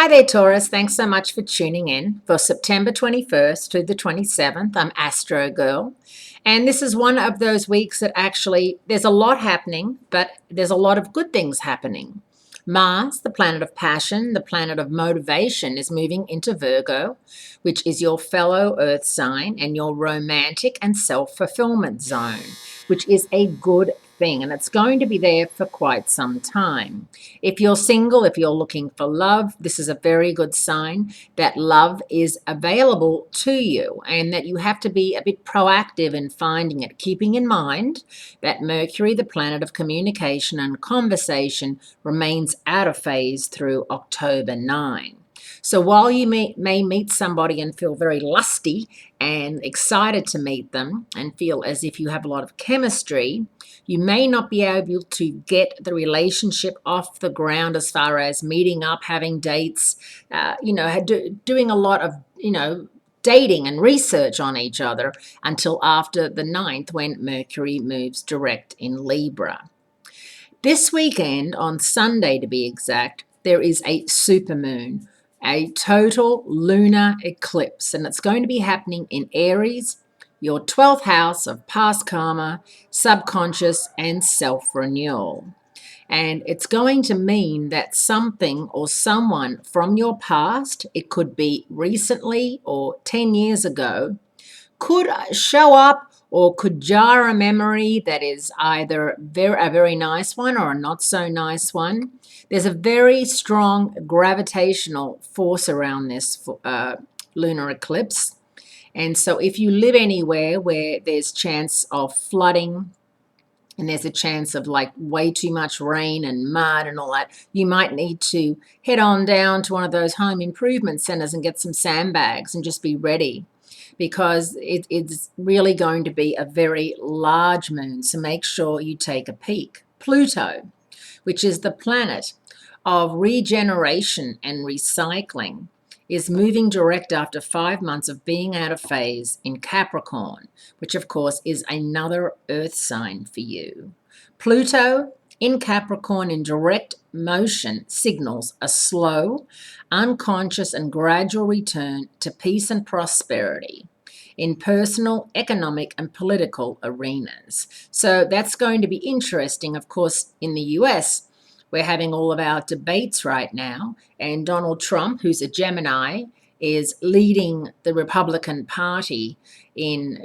Hi there, Taurus. Thanks so much for tuning in for September 21st to the 27th. I'm Astrogirl. And this is one of those weeks that actually there's a lot happening, but there's a lot of good things happening. Mars, the planet of passion, the planet of motivation, is moving into Virgo, which is your fellow earth sign and your romantic and self-fulfillment zone, which is a good thing. And it's going to be there for quite some time. If you're single, if you're looking for love, this is a very good sign that love is available to you and that you have to be a bit proactive in finding it, keeping in mind that Mercury, the planet of communication and conversation, remains out of phase through October 9. So while you may meet somebody and feel very lusty and excited to meet them and feel as if you have a lot of chemistry, you may not be able to get the relationship off the ground as far as meeting up, having dates, doing a lot of, dating and research on each other until after the 9th when Mercury moves direct in Libra. This weekend, on Sunday to be exact, there is a supermoon, a total lunar eclipse, and it's going to be happening in Aries, your 12th house of past karma, subconscious, and self-renewal. And it's going to mean that something or someone from your past, it could be recently or 10 years ago, could show up or could jar a memory that is either a very nice one or a not so nice one. There's a very strong gravitational force around this lunar eclipse. And so if you live anywhere where there's chance of flooding and there's a chance of like way too much rain and mud and all that, you might need to head on down to one of those home improvement centers and get some sandbags and just be ready, because it's really going to be a very large moon, so make sure you take a peek. Pluto, which is the planet of regeneration and recycling, is moving direct after 5 months of being out of phase in Capricorn, which of course is another earth sign for you. Pluto in Capricorn in direct motion signals a slow, unconscious and gradual return to peace and prosperity in personal, economic and political arenas. So that's going to be interesting. Of course, in the US, we're having all of our debates right now, and Donald Trump, who's a Gemini, is leading the Republican Party in,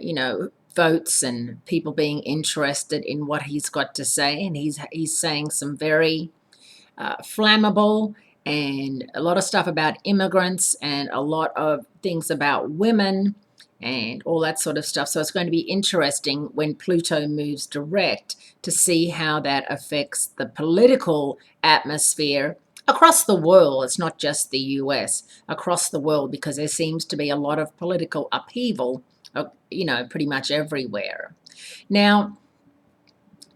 votes and people being interested in what he's got to say, and he's saying some very flammable and a lot of stuff about immigrants and a lot of things about women and all that sort of stuff. So it's going to be interesting when Pluto moves direct to see how that affects the political atmosphere across the world. It's not just the US, across the world, because there seems to be a lot of political upheaval, pretty much everywhere. Now,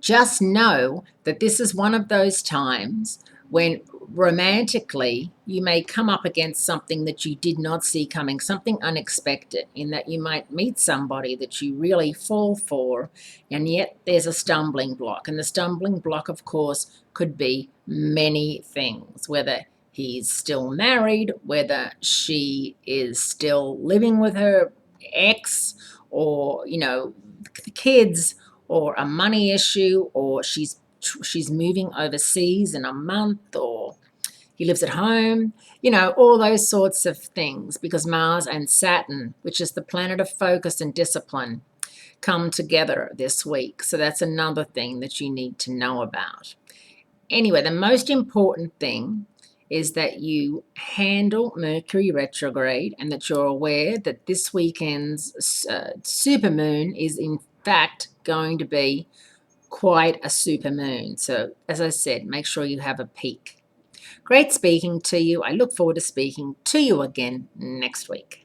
just know that this is one of those times when romantically you may come up against something that you did not see coming, something unexpected, in that you might meet somebody that you really fall for, and yet there's a stumbling block. And the stumbling block, of course, could be many things, whether he's still married, whether she is still living with her ex, or, the kids, or a money issue, or she's moving overseas in a month, or he lives at home, all those sorts of things, because Mars and Saturn, which is the planet of focus and discipline, come together this week. So that's another thing that you need to know about. Anyway, the most important thing is that you handle Mercury retrograde and that you're aware that this weekend's supermoon is in fact going to be quite a supermoon. So as I said, make sure you have a peek. Great speaking to you. I look forward to speaking to you again next week.